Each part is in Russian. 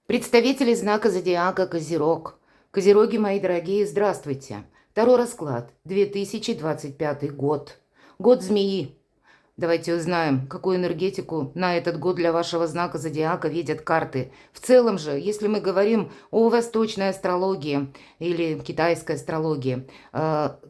Представители знака зодиака Козерог. Козероги, мои дорогие, здравствуйте. Второй расклад. 2025 год. Год змеи. Давайте узнаем, какую энергетику на этот год для вашего знака зодиака видят карты. В целом же, если мы говорим о восточной астрологии или китайской астрологии,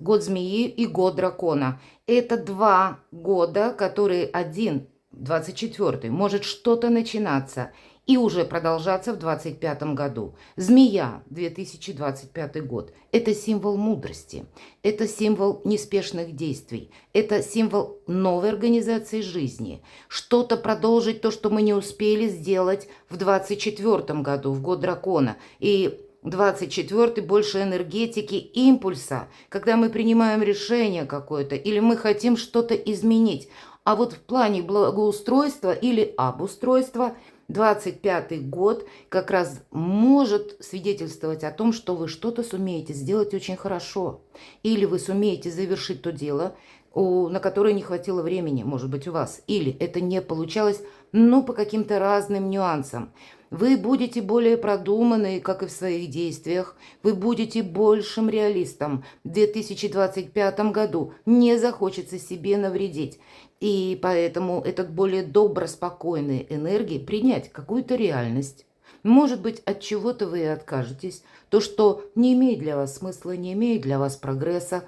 год змеи и год дракона – это два года, которые один, 24-й, может что-то начинаться и уже продолжаться в 2025 году. Змея, 2025 год, это символ мудрости, это символ неспешных действий, это символ новой организации жизни. Что-то продолжить то, что мы не успели сделать в 2024 году, в год дракона. И 24-й больше энергетики импульса, когда мы принимаем решение какое-то или мы хотим что-то изменить. А вот в плане благоустройства или обустройства 25-й год как раз может свидетельствовать о том, что вы что-то сумеете сделать очень хорошо. Или вы сумеете завершить то дело, на которое не хватило времени, может быть, у вас. Или это не получалось, но по каким-то разным нюансам. Вы будете более продуманны, как и в своих действиях. Вы будете большим реалистом. В 2025 году не захочется себе навредить. И поэтому этот более добро-спокойной энергии принять какую-то реальность. Может быть, от чего-то вы и откажетесь. То, что не имеет для вас смысла, не имеет для вас прогресса.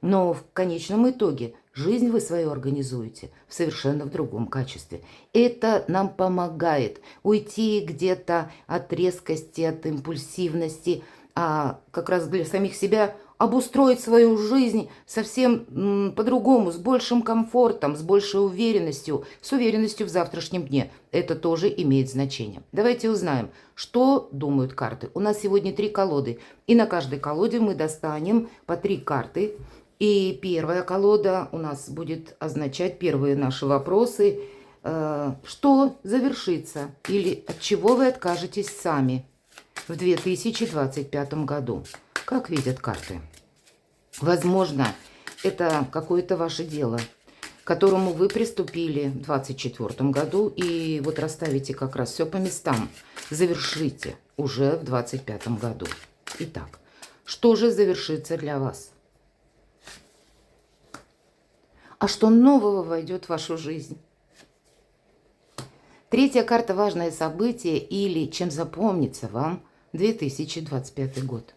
Но в конечном итоге жизнь вы свою организуете в совершенно в другом качестве. Это нам помогает уйти где-то от резкости, от импульсивности, а как раз для самих себя обустроить свою жизнь совсем по-другому, с большим комфортом, с большей уверенностью, с уверенностью в завтрашнем дне. Это тоже имеет значение. Давайте узнаем, что думают карты. У нас сегодня 3 колоды, и на каждой колоде мы достанем по 3 карты. И первая колода у нас будет означать первые наши вопросы. Что завершится или от чего вы откажетесь сами в 2025 году? Как видят карты? Возможно, это какое-то ваше дело, к которому вы приступили в 2024 году. И вот расставите как раз все по местам. Завершите уже в 2025 году. Итак, что же завершится для вас? А что нового войдет в вашу жизнь? Третья карта – важное событие или чем запомнится вам 2025 год.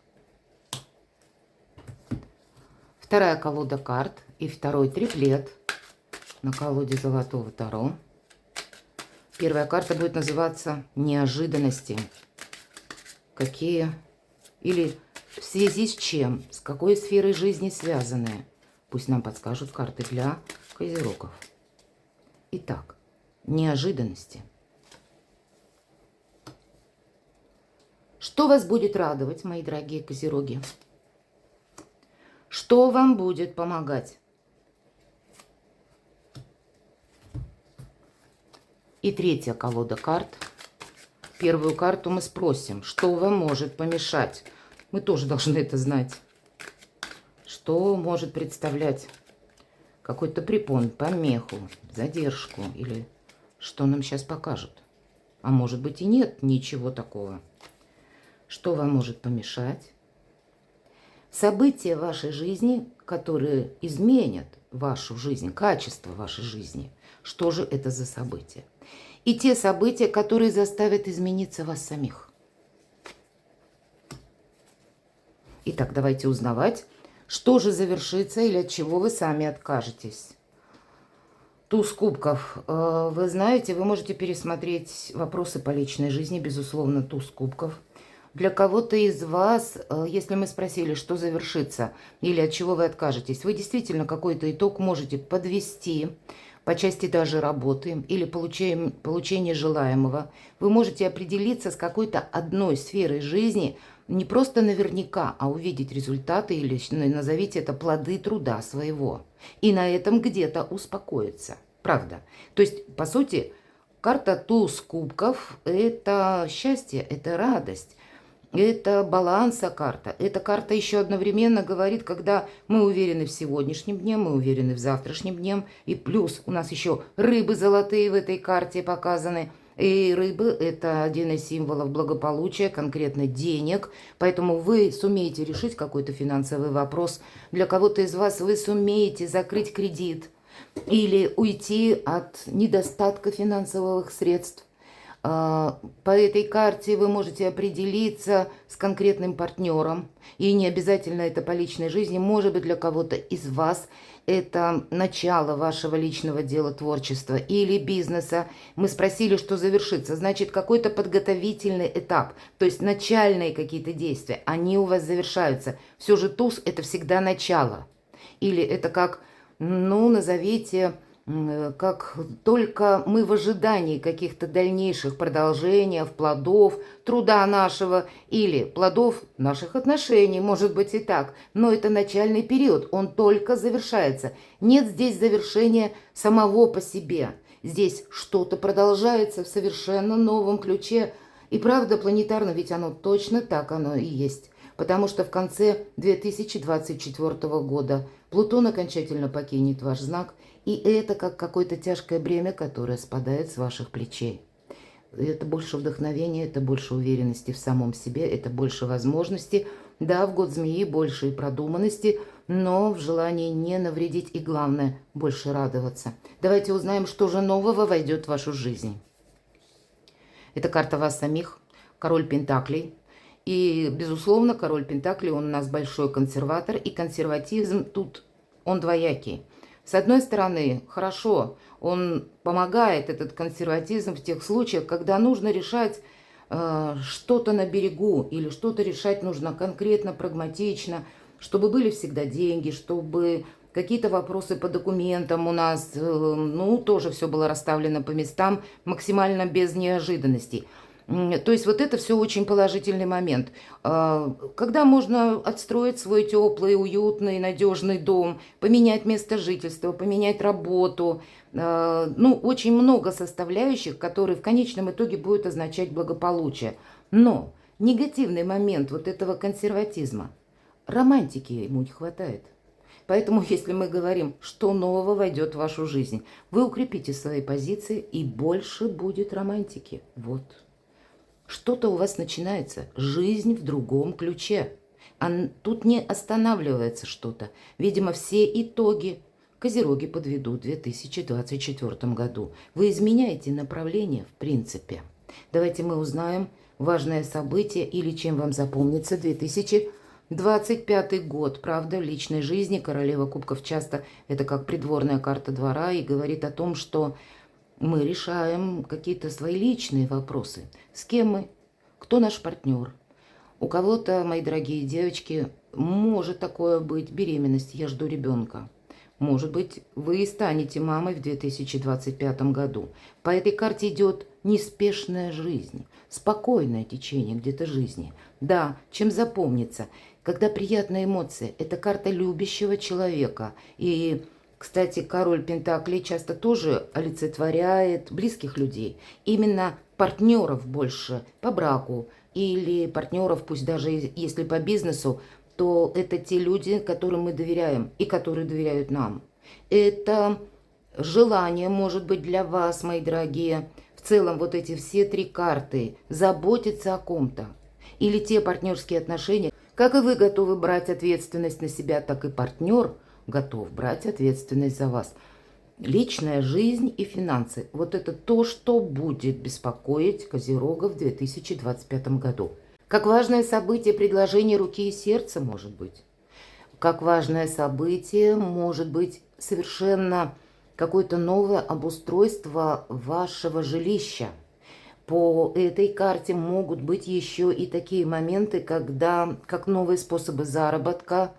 Вторая колода карт и второй триплет на колоде Золотого Таро. Первая карта будет называться «Неожиданности». Какие или в связи с чем, с какой сферой жизни связанные? Пусть нам подскажут карты для козерогов. Итак, неожиданности. Что вас будет радовать, мои дорогие козероги? Что вам будет помогать? И третья колода карт. Первую карту мы спросим, что вам может помешать. Мы тоже должны это знать. Что может представлять какой-то препон, помеху, задержку или что нам сейчас покажут? А может быть и нет ничего такого. Что вам может помешать? События вашей жизни, которые изменят вашу жизнь, качество вашей жизни. Что же это за события? И те события, которые заставят измениться вас самих. Итак, давайте узнавать, что же завершится или от чего вы сами откажетесь. Туз кубков. Вы знаете, вы можете пересмотреть вопросы по личной жизни, безусловно, туз кубков. Для кого-то из вас, если мы спросили, что завершится или от чего вы откажетесь, вы действительно какой-то итог можете подвести по части даже работы или получения желаемого. Вы можете определиться с какой-то одной сферой жизни, не просто наверняка, а увидеть результаты или назовите это плоды труда своего. И на этом где-то успокоиться. Правда. То есть, по сути, карта туз кубков – это счастье, это радость. Это баланса карта. Эта карта еще одновременно говорит, когда мы уверены в сегодняшнем дне, мы уверены в завтрашнем дне. И плюс у нас еще рыбы золотые в этой карте показаны. И рыбы – это один из символов благополучия, конкретно денег. Поэтому вы сумеете решить какой-то финансовый вопрос. Для кого-то из вас вы сумеете закрыть кредит или уйти от недостатка финансовых средств. По этой карте вы можете определиться с конкретным партнером. И не обязательно это по личной жизни. Может быть, для кого-то из вас это начало вашего личного дела, творчества или бизнеса. Мы спросили, что завершится. Значит, какой-то подготовительный этап. То есть начальные какие-то действия. Они у вас завершаются. Все же туз – это всегда начало. Или это как, ну, назовите... как только мы в ожидании каких-то дальнейших продолжений, плодов, труда нашего или плодов наших отношений, может быть и так. Но это начальный период, он только завершается. Нет здесь завершения самого по себе. Здесь что-то продолжается в совершенно новом ключе. И правда, планетарно, ведь оно точно так оно и есть. Потому что в конце 2024 года Плутон окончательно покинет ваш знак, и это как какое-то тяжкое бремя, которое спадает с ваших плечей. Это больше вдохновения, это больше уверенности в самом себе, это больше возможностей. Да, в год змеи больше и продуманности, но в желании не навредить и, главное, больше радоваться. Давайте узнаем, что же нового войдет в вашу жизнь. Это карта вас самих, король Пентаклей. И, безусловно, король Пентаклей, он у нас большой консерватор, и консерватизм тут, он двоякий. С одной стороны, хорошо, он помогает, этот консерватизм, в тех случаях, когда нужно решать что-то на берегу, или что-то решать нужно конкретно, прагматично, чтобы были всегда деньги, чтобы какие-то вопросы по документам у нас, ну, тоже все было расставлено по местам, максимально без неожиданностей. То есть вот это все очень положительный момент. Когда можно отстроить свой теплый, уютный, надежный дом, поменять место жительства, поменять работу. Ну, очень много составляющих, которые в конечном итоге будут означать благополучие. Но негативный момент вот этого консерватизма, романтики ему не хватает. Поэтому, если мы говорим, что нового войдет в вашу жизнь, вы укрепите свои позиции, и больше будет романтики. Вот. Что-то у вас начинается, жизнь в другом ключе. Тут не останавливается что-то. Видимо, все итоги Козероги подведут в 2024 году. Вы изменяете направление в принципе. Давайте мы узнаем важное событие или чем вам запомнится 2025 год. Правда, в личной жизни королева кубков часто это как придворная карта двора и говорит о том, что мы решаем какие-то свои личные вопросы. С кем мы? Кто наш партнер? У кого-то, мои дорогие девочки, может такое быть беременность, я жду ребенка. Может быть, вы и станете мамой в 2025 году. По этой карте идет неспешная жизнь, спокойное течение где-то жизни. Да, чем запомнится, когда приятная эмоция, это карта любящего человека. И кстати, король Пентаклей часто тоже олицетворяет близких людей. Именно партнеров больше по браку или партнеров, пусть даже если по бизнесу, то это те люди, которым мы доверяем и которые доверяют нам. Это желание может быть для вас, мои дорогие. В целом вот эти все три карты заботиться о ком-то. Или те партнерские отношения, как и вы готовы брать ответственность на себя, так и партнер готов брать ответственность за вас. Личная жизнь и финансы. Вот это то, что будет беспокоить Козерогов в 2025 году. Как важное событие предложение руки и сердца может быть. Как важное событие может быть совершенно какое-то новое обустройство вашего жилища. По этой карте могут быть еще и такие моменты, когда как новые способы заработка,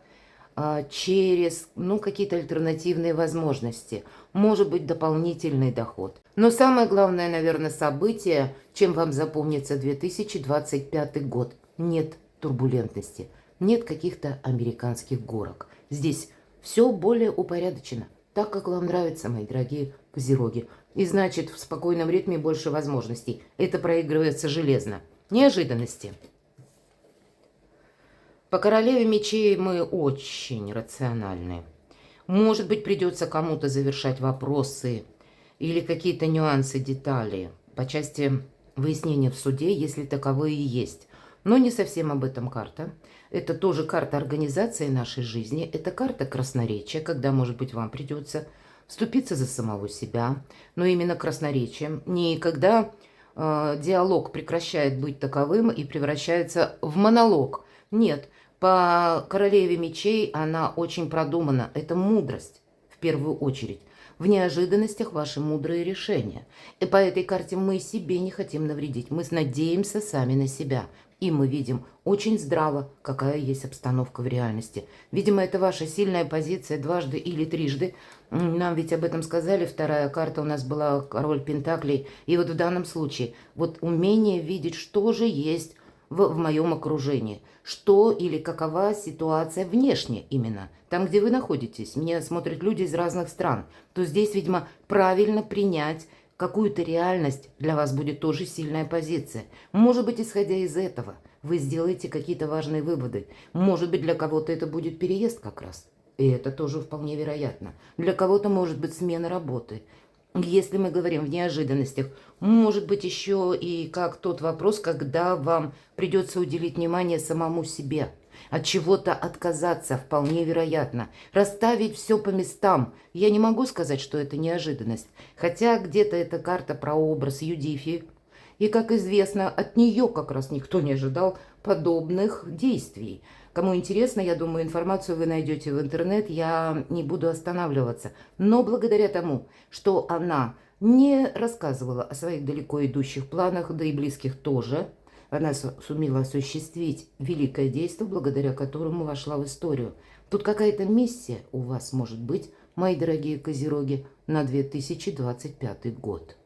через какие-то альтернативные возможности. Может быть, дополнительный доход. Но самое главное, наверное, событие, чем вам запомнится 2025 год. Нет турбулентности, нет каких-то американских горок. Здесь все более упорядочено, так, как вам нравится, мои дорогие козероги. И значит, в спокойном ритме больше возможностей. Это проигрывается железно. Неожиданности. По королеве мечей мы очень рациональны. Может быть, придется кому-то завершать вопросы или какие-то нюансы, детали. по части выяснения в суде, если таковые и есть. Но не совсем об этом карта. Это тоже карта организации нашей жизни. Это карта красноречия, когда, может быть, вам придется вступиться за самого себя. Но именно красноречием. Не когда диалог прекращает быть таковым и превращается в монолог. Нет, по королеве мечей она очень продумана. Это мудрость в первую очередь. В неожиданностях ваши мудрые решения. И по этой карте мы себе не хотим навредить. Мы надеемся сами на себя. И мы видим очень здраво, какая есть обстановка в реальности. Видимо, это ваша сильная позиция дважды или трижды. Нам ведь об этом сказали. Вторая карта у нас была король Пентаклей. И вот в данном случае вот умение видеть, что же есть в моем окружении. Что или какова ситуация внешне именно. Там, где вы находитесь. Меня смотрят люди из разных стран. То здесь, видимо, правильно принять какую-то реальность. Для вас будет тоже сильная позиция. Может быть, исходя из этого, вы сделаете какие-то важные выводы. Может быть, для кого-то это будет переезд как раз. И это тоже вполне вероятно. Для кого-то может быть смена работы. Если мы говорим в неожиданностях, может быть еще и как тот вопрос, когда вам придется уделить внимание самому себе. От чего-то отказаться вполне вероятно. Расставить все по местам. Я не могу сказать, что это неожиданность. Хотя где-то эта карта про образ Юдифи. И, как известно, от нее как раз никто не ожидал подобных действий. Кому интересно, я думаю, информацию вы найдете в интернет, я не буду останавливаться. Но благодаря тому, что она не рассказывала о своих далеко идущих планах, да и близких тоже, она сумела осуществить великое действие, благодаря которому вошла в историю. Тут какая-то миссия у вас может быть, мои дорогие козероги, на 2025 год.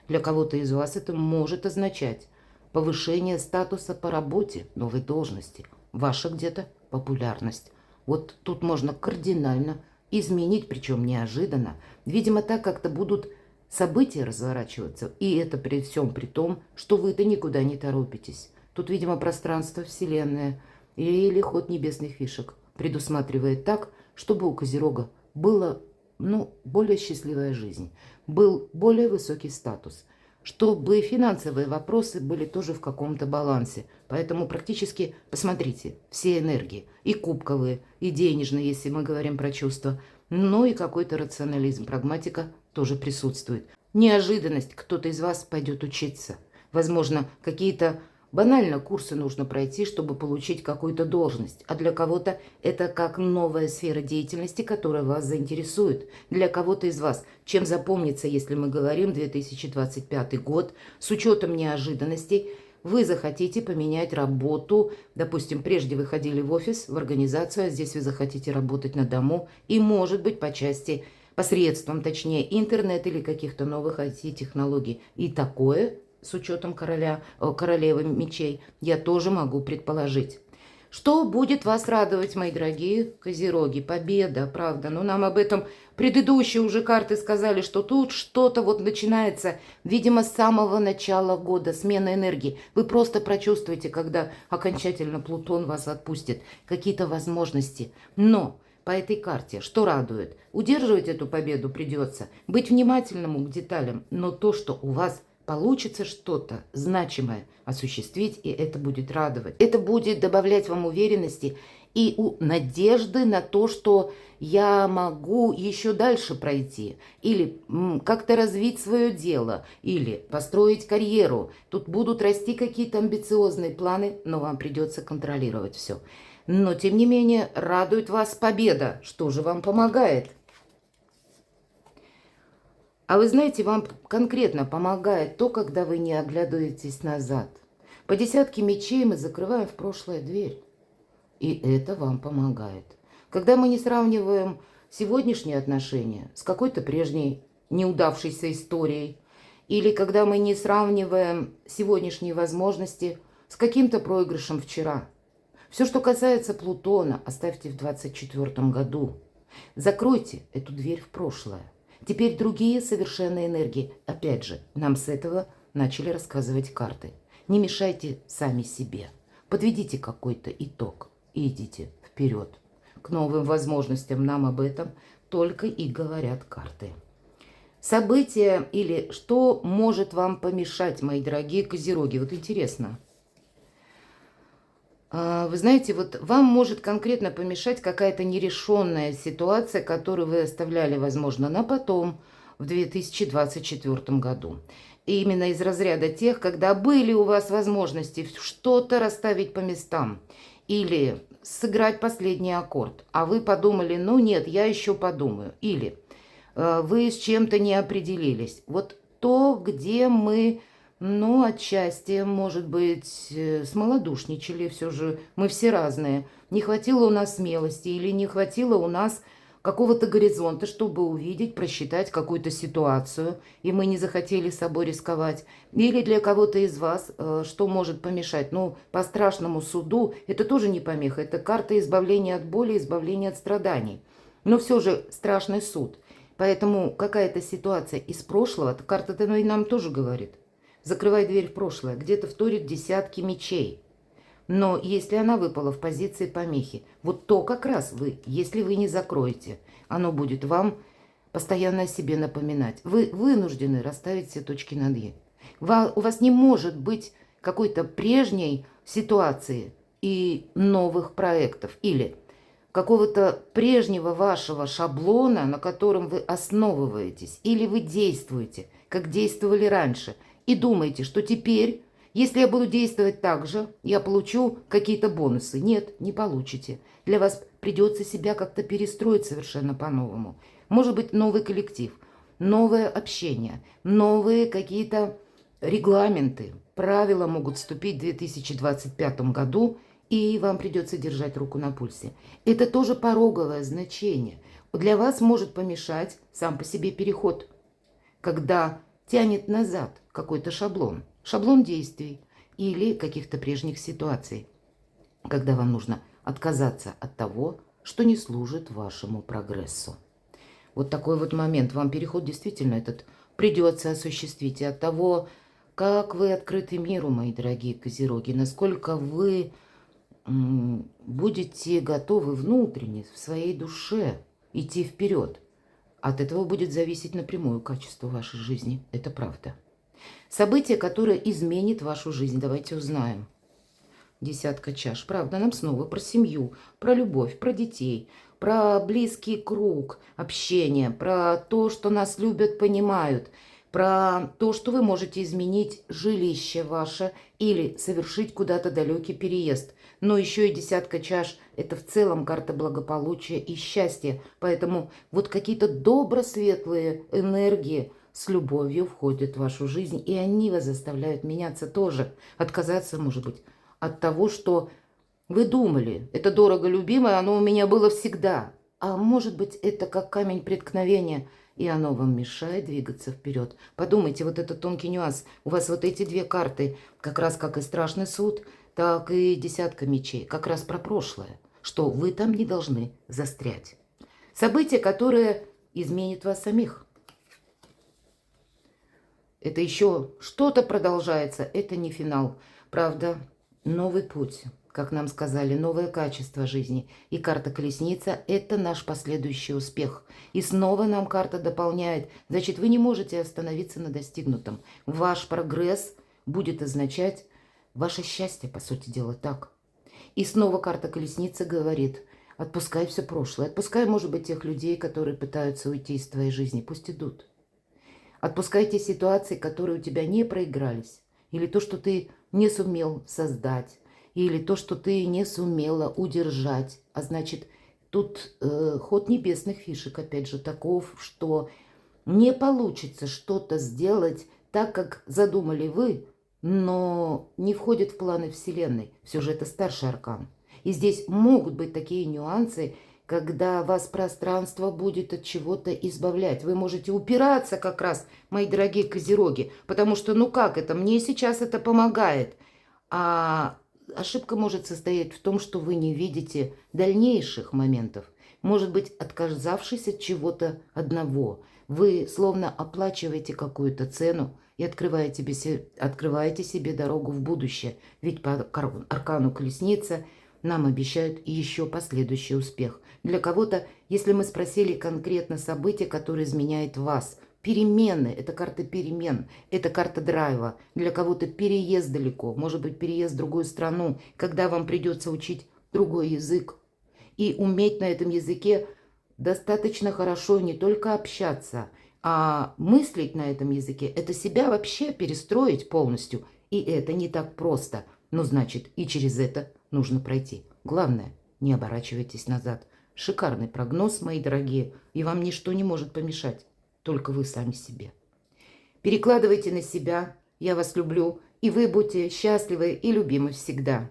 Для кого-то из вас это может означать повышение статуса по работе, новой должности, ваша где-то популярность. Вот тут можно кардинально изменить, причем неожиданно. Видимо, так как-то будут события разворачиваться, и это при всем при том, что вы-то никуда не торопитесь. Тут, видимо, пространство, вселенная или ход небесных фишек предусматривает так, чтобы у Козерога было, более счастливая жизнь, был более высокий статус, чтобы финансовые вопросы были тоже в каком-то балансе. Поэтому практически, посмотрите, все энергии, и кубковые, и денежные, если мы говорим про чувства, но и какой-то рационализм, прагматика тоже присутствует. Неожиданность, кто-то из вас пойдет учиться. Возможно, какие-то банально курсы нужно пройти, чтобы получить какую-то должность. А для кого-то это как новая сфера деятельности, которая вас заинтересует. Для кого-то из вас, чем запомнится, если мы говорим 2025 год, с учетом неожиданностей, вы захотите поменять работу. Допустим, прежде вы ходили в офис, в организацию, а здесь вы захотите работать на дому. И, может быть, по части, посредством, точнее, интернет или каких-то новых IT-технологий. И такое, с учетом королевы мечей, я тоже могу предположить. Что будет вас радовать, мои дорогие козероги? Победа, правда. Но нам об этом предыдущие уже карты сказали, что тут что-то вот начинается, видимо, с самого начала года, смена энергии. Вы просто прочувствуете, когда окончательно Плутон вас отпустит, какие-то возможности. Но по этой карте что радует? Удерживать эту победу придется, быть внимательным к деталям, но то, что у вас получится что-то значимое осуществить, и это будет радовать. Это будет добавлять вам уверенности и надежды на то, что я могу еще дальше пройти, или как-то развить свое дело, или построить карьеру. Тут будут расти какие-то амбициозные планы, но вам придется контролировать все. Но, тем не менее, радует вас победа. Что же вам помогает? А вы знаете, вам конкретно помогает то, когда вы не оглядываетесь назад. По десятке мечей мы закрываем в прошлое дверь. И это вам помогает. Когда мы не сравниваем сегодняшние отношения с какой-то прежней неудавшейся историей, или когда мы не сравниваем сегодняшние возможности с каким-то проигрышем вчера. Все, что касается Плутона, оставьте в 2024 году. Закройте эту дверь в прошлое. Теперь другие совершенные энергии. Опять же, нам с этого начали рассказывать карты. Не мешайте сами себе. Подведите какой-то итог и идите вперед. К новым возможностям нам об этом только и говорят карты. События или что может вам помешать, мои дорогие козероги? Вот интересно. Вы знаете, вот вам может конкретно помешать какая-то нерешенная ситуация, которую вы оставляли, возможно, на потом, в 2024 году. И именно из разряда тех, когда были у вас возможности что-то расставить по местам или сыграть последний аккорд, а вы подумали, ну нет, я еще подумаю. Или вы с чем-то не определились. Вот то, где мы, ну, отчасти, может быть, смолодушничали, все же мы все разные. Не хватило у нас смелости или не хватило у нас какого-то горизонта, чтобы увидеть, просчитать какую-то ситуацию, и мы не захотели собой рисковать. Или для кого-то из вас, что может помешать? Ну, по страшному суду это тоже не помеха, это карта избавления от боли, избавления от страданий. Но все же страшный суд. Поэтому какая-то ситуация из прошлого, карта-то нам тоже говорит. Закрывай дверь в прошлое, где-то вторит десятки мечей. Но если она выпала в позиции помехи, вот то как раз вы, если вы не закроете, оно будет вам постоянно о себе напоминать. Вы вынуждены расставить все точки над «и». У вас не может быть какой-то прежней ситуации и новых проектов. Или какого-то прежнего вашего шаблона, на котором вы основываетесь, или вы действуете, как действовали раньше, и думаете, что теперь, если я буду действовать так же, я получу какие-то бонусы. Нет, не получите. Для вас придется себя как-то перестроить совершенно по-новому. Может быть, новый коллектив, новое общение, новые какие-то регламенты, правила могут вступить в 2025 году, и вам придется держать руку на пульсе. Это тоже пороговое значение. Для вас может помешать сам по себе переход, когда тянет назад какой-то шаблон. Шаблон действий или каких-то прежних ситуаций, когда вам нужно отказаться от того, что не служит вашему прогрессу. Вот такой вот момент. Вам переход действительно этот придется осуществить. И от того, как вы открыты миру, мои дорогие козероги, насколько вы будете готовы внутренне, в своей душе идти вперед. От этого будет зависеть напрямую качество вашей жизни. Это правда. Событие, которое изменит вашу жизнь. Давайте узнаем. Десятка чаш. Правда, нам снова про семью, про любовь, про детей, про близкий круг общения, про то, что нас любят, понимают, про то, что вы можете изменить жилище ваше или совершить куда-то далекий переезд. Но еще и десятка чаш – это в целом карта благополучия и счастья. Поэтому вот какие-то добро-светлые энергии с любовью входят в вашу жизнь, и они вас заставляют меняться тоже. Отказаться, может быть, от того, что вы думали. Это дорого, любимое, оно у меня было всегда. А может быть, это как камень преткновения, и оно вам мешает двигаться вперед. Подумайте, вот этот тонкий нюанс. У вас вот эти две карты, как раз как и страшный суд, так и десятка мечей, как раз про прошлое, что вы там не должны застрять. Событие, которое изменит вас самих. Это еще что-то продолжается, это не финал. Правда, новый путь, как нам сказали, новое качество жизни. И карта колесница – это наш последующий успех. И снова нам карта дополняет. Значит, вы не можете остановиться на достигнутом. Ваш прогресс будет означать ваше счастье, по сути дела, так. И снова карта колесницы говорит: отпускай все прошлое. Отпускай, может быть, тех людей, которые пытаются уйти из твоей жизни. Пусть идут. Отпускай те ситуации, которые у тебя не проигрались. Или то, что ты не сумел создать. Или то, что ты не сумела удержать. А значит, тут ход небесных фишек, опять же, таков, что не получится что-то сделать так, как задумали вы, но не входит в планы Вселенной. Все же это старший аркан. И здесь могут быть такие нюансы, когда вас пространство будет от чего-то избавлять. Вы можете упираться как раз, мои дорогие козероги, потому что, ну как это, мне сейчас это помогает. А ошибка может состоять в том, что вы не видите дальнейших моментов. Может быть, отказавшись от чего-то одного, вы словно оплачиваете какую-то цену и открываете себе дорогу в будущее. Ведь по аркану колесница нам обещают еще последующий успех. Для кого-то, если мы спросили конкретно событие, которое изменяет вас, Перемены – это карта перемен, это карта драйва. Для кого-то переезд далеко, может быть, переезд в другую страну, когда вам придется учить другой язык. И уметь на этом языке достаточно хорошо не только общаться, а мыслить на этом языке – это себя вообще перестроить полностью. И это не так просто. Ну, значит, и через это нужно пройти. Главное, не оборачивайтесь назад. Шикарный прогноз, мои дорогие, и вам ничто не может помешать. Только вы сами себе. Перекладывайте на себя. Я вас люблю. И вы будьте счастливы и любимы всегда.